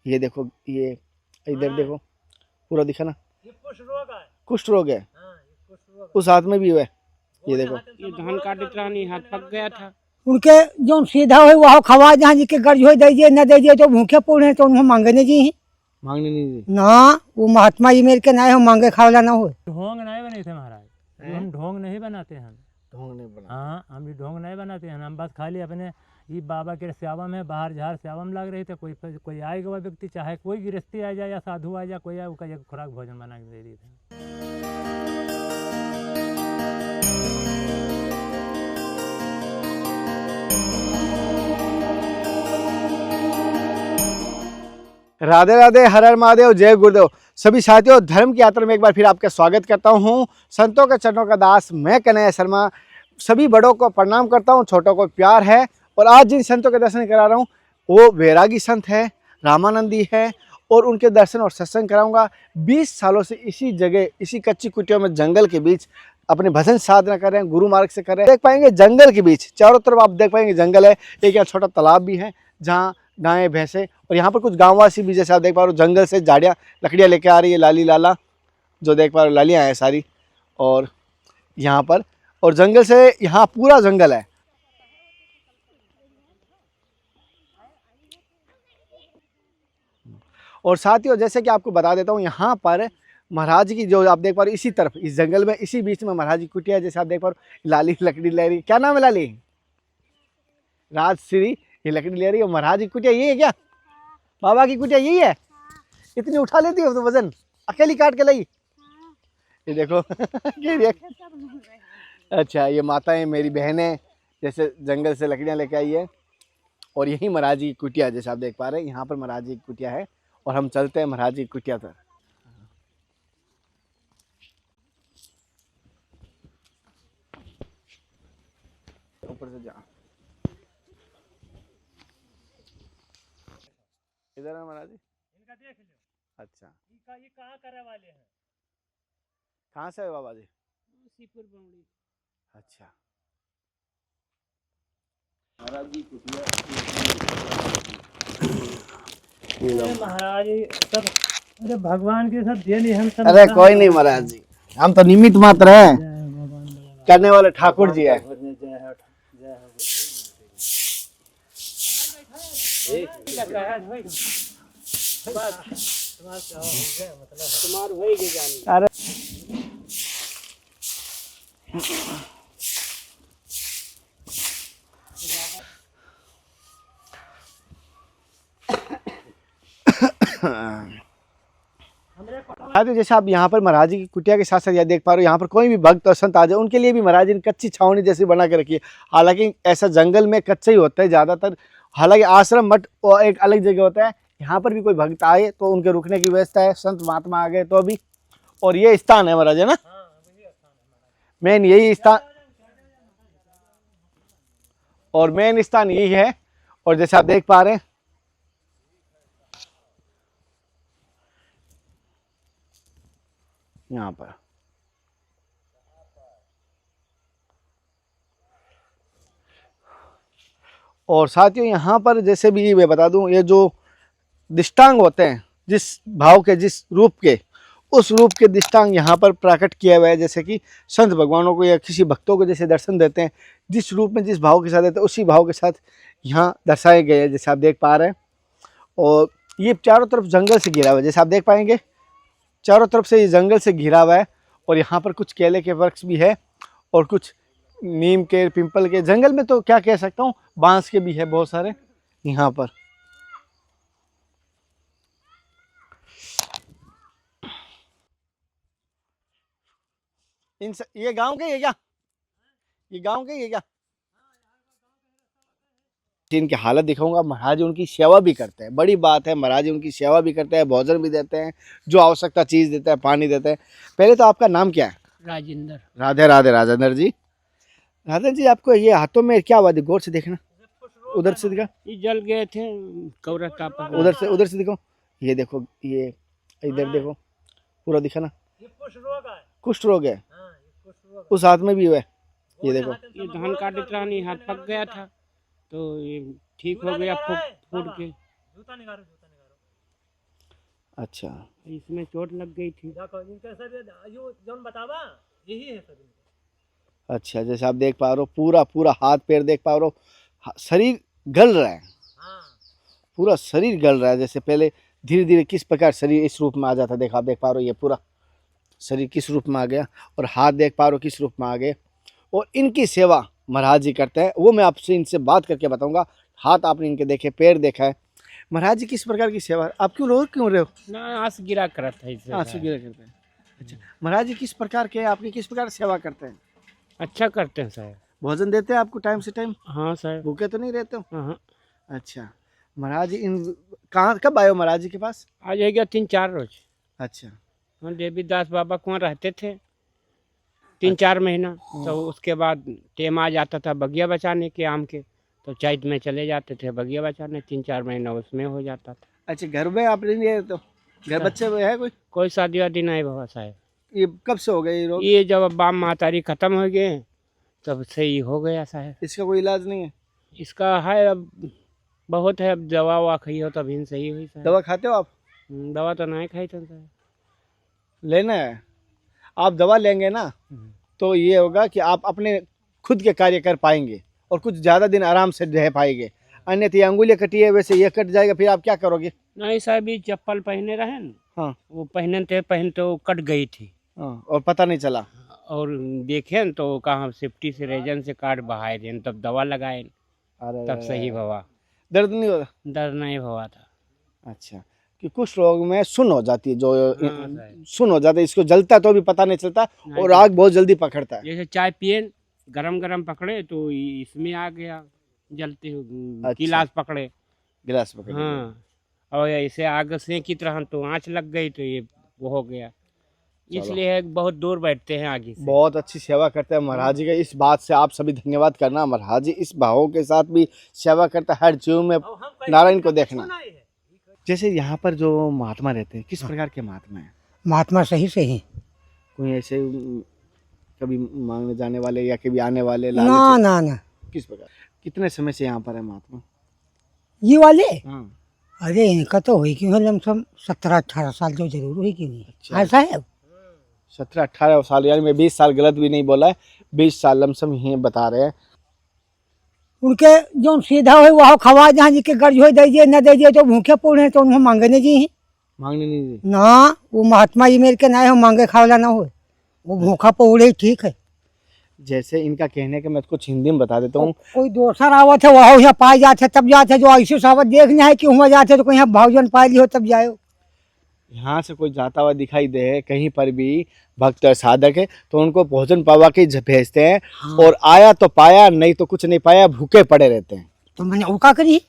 ये देखो, ये इधर देखो, पूरा दिखा ना, कुष्ठ रोग है। उस हाथ में भी हुआ है, ये देखो। ये धान काटत रहनी, हाथ पक गया था। उनके जो सीधा हो वहाँ खवा जहाँ जी के गर्ज हो दीजिए न दीजिए तो भूखे पूरे तो उन्हें मांगने जी मांगने नहीं दी ना। वो महात्मा जी मेरे के ना हो मांगे खावला ना हो। ढोंग नहीं बने थे महाराज, हम ढोंग नहीं बनाते हैं। ढोंग नहीं बना। हाँ, हम भी ढोंग नहीं बनाते हैं। हम बस खाली अपने ये बाबा के सेवा में बाहर झार सेवा में लग रही थे। कोई आएगा वह व्यक्ति, चाहे कोई गृहस्थी आ जाए या साधु आ जाए, कोई आए उसका एक खुराक भोजन बना के दे दी थी। राधे राधे, हर हर महादेव, जय गुरुदेव। सभी साथियों, धर्म की यात्रा में एक बार फिर आपका स्वागत करता हूं। संतों के चरणों का दास मैं कन्हैया शर्मा सभी बड़ों को प्रणाम करता हूं, छोटों को प्यार है। और आज जिन संतों के दर्शन करा रहा हूं वो वैरागी संत है, रामानंदी है, और उनके दर्शन और सत्संग कराऊंगा। 20 सालों से इसी जगह, इसी कच्ची कुटियों में, जंगल के बीच अपने भजन साधना कर रहे हैं, गुरु मार्ग से कर रहे हैं। देख पाएंगे जंगल के बीच, चारों तरफ आप देख पाएंगे जंगल है। एक यहाँ छोटा तालाब भी है जहाँ गायें भैंसे, और यहाँ पर कुछ गांववासी भी, जैसे आप देख पा रहे हो, जंगल से झाड़ियाँ लकड़ियाँ लेके आ रही है। लाली लाला जो देख पा रहे हो, लालियाँ हैं सारी। और यहाँ पर, और जंगल से, यहाँ पूरा जंगल है। और साथियों, जैसे कि आपको बता देता हूँ, यहाँ पर महाराज की, जो आप देख पा रहे हो, इसी तरफ, इस जंगल में, इसी बीच में महाराज की कुटिया है। जैसे आप देख पा रहे हो, लाली लकड़ी ले रही, क्या नाम है लाली? राजश्री। ये लकड़ी ले रही है। महाराज की कुटिया यही है क्या? बाबा की कुटिया यही है? इतनी उठा लेती हो तो वजन अकेली काट के लाई? ये देखो अच्छा, ये माताएं मेरी बहनें जैसे जंगल से लकड़ियां लेके आई है। और यही महाराज जी की कुटिया, जैसे आप देख पा रहे हैं, यहाँ पर महाराज जी की कुटिया है। और हम चलते हैं महाराज जी की कुटिया तक। ऊपर से जा, इधर है महाराज जी। इनका देख लो। अच्छा, ये कहाँ करे वाले हैं? कहाँ से है बाबा जी? सीपुर बंगड़ी। अच्छा, महाराज जी कुटिया महाराज सब, अरे भगवान के सब देन हम सब। अरे कोई नहीं महाराज जी, हम तो निमित्त मात्र हैं, करने वाले ठाकुर जी है। अरे जैसे आप यहाँ पर महाराज जी की कुटिया के साथ साथ यह देख पा रहे हो, यहाँ पर कोई भी भक्त और संत आ जाए, उनके लिए भी महाराज जी ने कच्ची छावनी जैसी बना के रखी है। हालांकि ऐसा जंगल में कच्चा ही होता है ज़्यादातर। हालांकि आश्रम मठ और एक अलग जगह होता है। यहाँ पर भी कोई भक्त आए तो उनके रुकने की व्यवस्था है, संत महात्मा आ गए तो भी। और ये स्थान है महाराज, है ना, मेन यही स्थान, और मेन स्थान यही है। और जैसे आप देख पा रहे हैं, यहाँ पर और साथियों, यहाँ पर जैसे भी मैं बता दूं, ये जो दिष्टांग होते हैं, जिस भाव के, जिस रूप के, उस रूप के दिष्टांग यहाँ पर प्रकट किया हुआ है। जैसे कि संत भगवानों को या किसी भक्तों को जैसे दर्शन देते हैं, जिस रूप में, जिस भाव के साथ देते हैं, उसी भाव के साथ यहाँ दर्शाए गए हैं, जैसे आप देख पा रहे हैं। और ये चारों तरफ जंगल से घिरा हुआ है, जैसे आप देख पाएंगे, चारों तरफ से ये जंगल से घिरा हुआ है। और यहाँ पर कुछ केले के वृक्ष भी है, और कुछ नीम के, पिंपल के, जंगल में तो क्या कह सकता हूँ, बांस के भी है बहुत सारे यहाँ पर। ये गांव के, ये क्या, ये गांव के, ये क्या, इनकी हालत दिखाऊंगा। महाराज उनकी सेवा भी करते हैं, बड़ी बात है, महाराज उनकी सेवा भी करते हैं, भोजन भी देते हैं, जो आवश्यकता चीज देते हैं, पानी देते हैं। पहले तो आपका नाम क्या है? राजेंद्र। राधे राधे राजेंद्र जी। राजेंद्र जी, आपको ये हाथों में क्या हुआ? गौर से देखना, उधर से दिखा, ये जल गए थे कौरा टापा। उधर से दिखो, ये देखो, ये इधर देखो, पूरा दिखा ना, कुष्ठ रोग है। उस हाथ में भी हुआ है, ये देखो। ये धान काटत रहनी, हाथ पक गया था तो ये ठीक हो गया, फूट के। अच्छा इसमें चोट लग गई थी। देखो इनका सब यो जोन बतावा यही है सब इनका। अच्छा, जैसे आप देख पा रहे हो पूरा पूरा हाथ पैर देख पा रहे हो, शरीर गल रहा है, हाँ पूरा शरीर गल रहा है। जैसे पहले धीरे धीरे किस प्रकार शरीर इस रूप में आ जाता, देखो आप देख पा रहे हो ये पूरा शरीर किस रूप में आ गया, और हाथ देख पा रहे हो किस रूप में आ गए। और इनकी सेवा महाराज जी करते हैं, वो मैं आपसे इनसे बात करके बताऊंगा। हाथ आपने इनके देखे, पैर देखा है, महाराज जी किस प्रकार की सेवा, आप क्यों रो क्यों रहे हो? ना आंस गिरा करत है इससे। आंसू गिरा करते हैं। अच्छा, महाराज जी किस प्रकार के, आपकी किस प्रकार सेवा करते हैं? अच्छा करते हैं साहब। भोजन देते हैं आपको टाइम से टाइम? हाँ साहब। भूखे तो नहीं रहते हो? हाँ अच्छा, महाराज जी इन कहाँ कब आए हो महाराज जी के पास? आ जाएगा 3-4 रोज। अच्छा, हाँ देवीदास बाबा कुआं रहते थे 3-4 महीना, तो उसके बाद टेम आ जाता था बगिया बचाने के आम के, तो चैत में चले जाते थे बगिया बचाने, 3-4 महीना उसमें हो जाता था। अच्छा, घर में आप नहीं रहे तो घर बच्चे है कोई? कोई शादी वादी नहीं हुआ साहब। ये कब से हो गए ये रोग? ये जब बाम मातारी खत्म हो गए तब से ही हो गया साहब। इसका कोई इलाज नहीं है? इसका है अब बहुत है, अब दवा ववा खाई हो तभी न सही हुई साहब। दवा खाते हो आप? दवा तो नहीं खाई था साहब। लेना है, आप दवा लेंगे ना तो ये होगा कि आप अपने खुद के कार्य कर पाएंगे और कुछ ज़्यादा दिन आराम से रह पाएंगे। अन्यथा ये अंगुलियाँ कटी है, वैसे ये कट जाएगा, फिर आप क्या करोगे? नहीं साहब, ये चप्पल पहने रहे न, हाँ वो पहनते वो कट गई थी, हाँ, और पता नहीं चला। और देखे न तो कहाँ सेफ्टी से रेजन से काट बहाए थे, तब दवा लगाए, अरे तब सही हुआ। दर्द नहीं होता? दर्द नहीं हुआ था। अच्छा, कि कुछ रोग में सुन्न हो जाती है, जो साहब। सुन्न हो जाता है, इसको जलता तो भी पता नहीं चलता नहीं और आग बहुत जल्दी पकड़ता है। जैसे चाय पिए गरम गरम पकड़े तो इसमें आ गया जलते हुए, गिलास पकड़े। गिलास पकड़ लिया। हाँ, और ऐसे आग से की तरह तो आँच लग गई तो ये वो हो गया, इसलिए बहुत दूर बैठते हैं आगे से। बहुत अच्छी सेवा करते हैं महाराज जी का, इस बात से आप सभी धन्यवाद करना। महाराज जी इस भावों के साथ भी सेवा करता है, हर जीव में नारायण को देखना। जैसे यहाँ पर जो महात्मा रहते हैं, किस प्रकार के महात्मा हैं? महात्मा सही सही। कोई ऐसे कभी मांगने जाने वाले या कभी आने वाले ना लालची? ना ना, किस प्रकार, कितने समय से यहाँ पर है महात्मा? ये वाले हाँ, अरे इनका तो हुई क्यों है, लमसम 17-18 साल तो जरूर हुई क्यों नहीं। अच्छा। ऐसा है 17-18 साल, यानी मैं 20 साल गलत भी नहीं बोला है, 20 साल लमसम ही बता रहे हैं। उनके जो सीधा हो वह खवा जहाँ जी के गर्ज हो दीजिए न दीजिए तो भूखे पूरे तो उन्हें मांगने जी मांगने नहीं दी। ना, वो महात्मा जी मेरे के ना हो मांगे खावला ना हो, वो भूखा पौड़े ठीक है। जैसे इनका कहने का मैं कुछ हिंदी में बता देता हूँ। कोई दोसर आवत है वह यहाँ पाए जाते तब जाते, जो ऐसे सावत देखने है कि हुआ जाते तो कहीं भावजन पाए लियो तब जाओ। यहाँ से कोई जाता हुआ दिखाई दे कहीं पर भी भक्त और साधक है तो उनको भोजन पावा के भेजते हैं। हाँ। और आया तो पाया, नहीं तो कुछ नहीं पाया, भूखे पड़े रहते हैं। तो मैंने उका करी।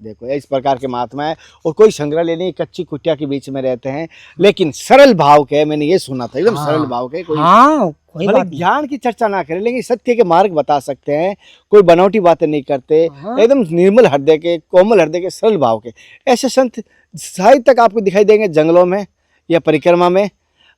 देखो इस प्रकार के महात्मा है, और कोई संग्रहालय नहीं, कच्ची कुटिया के बीच में रहते हैं, लेकिन सरल भाव के, मैंने ये सुना था एकदम सरल भाव के। कोई हाँ कोई भले बात नहीं। ज्ञान की चर्चा ना करें लेकिन सत्य के मार्ग बता सकते हैं, कोई बनावटी बातें नहीं करते, हाँ। एकदम निर्मल हृदय के, कोमल हृदय के, सरल भाव के। ऐसे संत शायद तक आपको दिखाई देंगे जंगलों में या परिक्रमा में,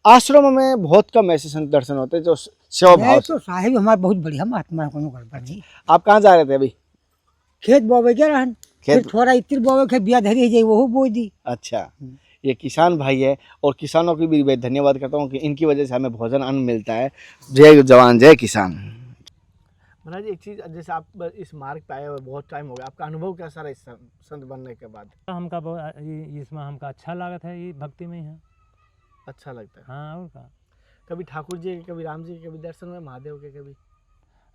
आश्रमों में बहुत कम ऐसे संत दर्शन होते हैं जो सेवा भाव नहीं से। तो साहिब हमारे बहुत बढ़िया महात्मा है, कोनो गड़बड़ नहीं। आप कहाँ जा रहे थे अभी? खेत बोवे के रहन, फिर खेत? थोड़ा इतर बोवे के बिया धरी जाई वो बो दी। अच्छा, ये किसान भाई है, और किसानों की भी मैं धन्यवाद करता हूँ कि इनकी वजह से हमें भोजन अन्न मिलता है। जय जवान जय किसान। महाराज जी एक चीज़, जैसे आप इस मार्ग पे आए हुए बहुत टाइम हो गया, आपका अनुभव कैसा रहा इस संत बनने के बाद? हमका इसमें हमका अच्छा लागत है, ये भक्ति में ही है। अच्छा लगता है। हाँ और का, कभी ठाकुर जी के, कभी राम जी के कभी दर्शन हुए, महादेव के कभी?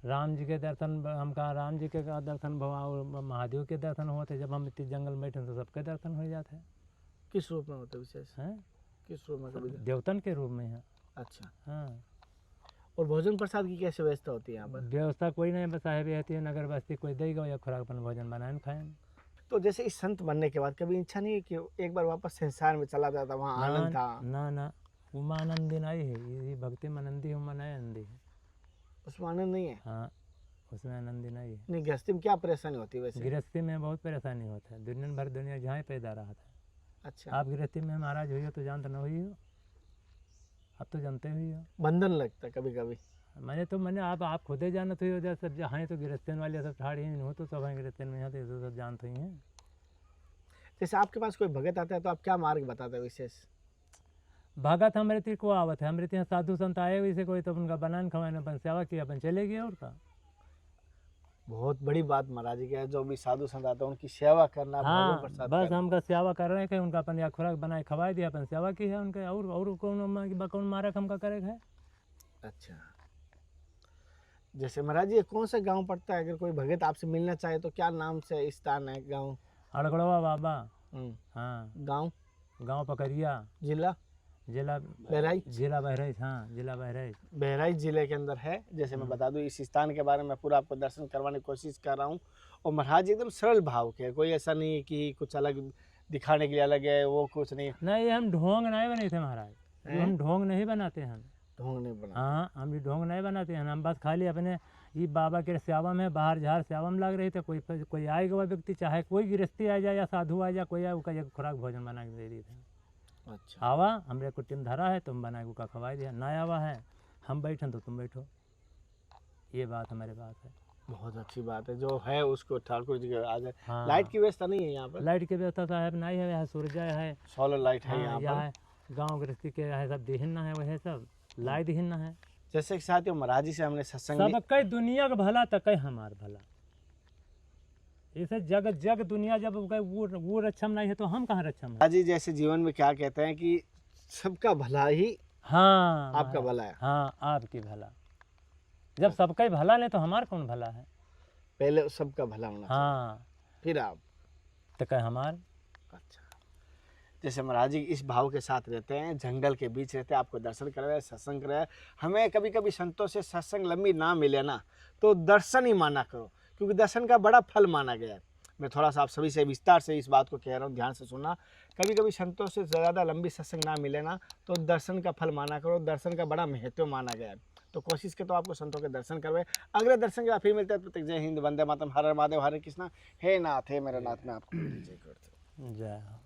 राम जी के दर्शन हमका, राम जी के दर्शन भवा और महादेव के दर्शन होते। जब हम इतने जंगल में बैठे तो सबके दर्शन हो जाते हैं। किस रूप में होते विशेष? हैं किस रूप में कभी? देवतन के रूप में है। अच्छा, हाँ, और भोजन प्रसाद की कैसे व्यवस्था होती है यहाँ पर? व्यवस्था कोई नहीं, बस साहेब रहती है, नगर बस्ती कोई देगा या खुराक अपन भोजन बनाए खाएं। तो जैसे इस संत बनने के बाद कभी इच्छा नहीं है कि एक बार वापस संसार में चला जाता, वहाँ आनंद था? ना वो आनंदी नहीं है, ये भक्ति में आनंदी हूँ, मनाए आनंदी है। उसमें आनंद नहीं है? हाँ, उसमें आनंदी नहीं है। नहीं, गृहस्थी में क्या परेशानी होती है वैसे? गृहस्थी में बहुत परेशानी होता है, दुनिया भर दुनिया जहाँ ही पैदा रहा था। अच्छा, आप गृहस्थी में महाराज हुई हो तो जानते न हुई हो, अब तो जानते हुई हो। बंधन लगता है कभी कभी। मैंने आप खुद ही जानते हुई हो, जैसे सब जहाँ तो गृहस्थी वाले सब ठाड़ी हो तो सब गृहस्थी में यहाँ तो सब जानते ही हैं। जैसे आपके पास कोई भगत आता है तो आप क्या मार्ग बताते हैं विशेष? भगत हमारे ती को आवत है, हमारे यहाँ साधु संत आए हुए से कोई तो उनका बनान खवाने अपन सेवा किया अपन चले गए और का। बहुत बड़ी बात महाराज जी क्या है, जो भी साधु संत आते हैं उनकी सेवा करना, हाँ भोजन प्रसाद बस करना। हमका सेवा कर रहे हैं, उनका अपन या खुराक बनाए खवाए दिया, अपन सेवा की है उनके, और कौन मारक हमका करे है। अच्छा, जैसे महाराज जी ये कौन सा गांव पड़ता है? अगर कोई भगत आपसे मिलना चाहे तो क्या नाम से स्थान है, गांव? अड़गड़वा बाबा। हम्म, हाँ गांव, गांव पकरिया, जिला जिला बहराइच। जिला बहराइच। हाँ जिला बहराइच। बहराइच जिले के अंदर है। जैसे मैं बता दूं इस स्थान के बारे में पूरा आपको दर्शन करवाने की कोशिश कर रहा हूँ। और महाराज जी एकदम सरल भाव के, कोई ऐसा नहीं है कि कुछ अलग दिखाने के लिए अलग है, वो कुछ नहीं। नहीं ये हम ढोंग नहीं बने थे महाराज, ये हैं? हम ढोंग नहीं बनाते हैं। ढोंग नहीं बना। हाँ हम ये ढोंग नहीं बनाते हैं, हम बस खाली अपने ये बाबा के सेवा में बाहर झार सेवा में लग रहे थे। कोई आएगा हुआ व्यक्ति, चाहे कोई गृहस्थी आ जाए या साधु आ जाए, कोई आए उसका एक खुराक भोजन बना के दे दी थे। अच्छा, आवा हमरे कुटिम धरा है, तुम बना के खवाई दिया, ना आवा है हम बैठन तो तुम बैठो, ये बात हमारे पास है। बहुत अच्छी बात है। जो है उसको ठाकुर जी के आ जाए। हाँ लाइट की व्यवस्था नहीं है यहाँ पर? लाइट की व्यवस्था साहब नहीं है, यहाँ सूर्य है। सोलर लाइट है हाँ, यहाँ यहाँ पर। है गाँव गृहस्थी के है सब दिहिन्ना है, वह सब लाइट दिहिन्ना है। जैसे कि साथियों महाराज जी से हमने सत्संग सब कई दुनिया का भला तक हमार भला, इसे जग जग दुनिया जब वो रक्षम नहीं है तो हम कहाँ रक्षम है। महाराज जी जैसे जीवन में क्या कहते हैं कि सबका भला ही हाँ आपका भला है। हाँ आपकी भला, जब सबका ही भला नहीं तो हमार कौन भला है। पहले सबका भला होना चाहिए, हाँ फिर आप। तो कह हमार। अच्छा, जैसे महाराज जी इस भाव के साथ रहते हैं, जंगल के बीच रहते हैं, आपको दर्शन कराए, सत्संग कराए। हमें कभी कभी संतों से सत्संग लंबी ना मिले ना तो दर्शन ही माना करो, क्योंकि दर्शन का बड़ा फल माना गया है। मैं थोड़ा सा आप सभी से विस्तार से इस बात को कह रहा हूँ, ध्यान से सुनना। कभी कभी संतों से ज़्यादा लंबी सत्संग ना मिले ना तो दर्शन का फल माना करो, दर्शन का बड़ा महत्व माना गया है। तो कोशिश के तो आपको संतों के दर्शन करवाए। अगले दर्शन के बाद फिर मिलते हैं, तब तक जय हिंद, वंदे मातरम, हर हर महादेव, हरे कृष्णा। हे नाथ, हे मेरे नाथ, में आपको जय करता हूँ। जय हो।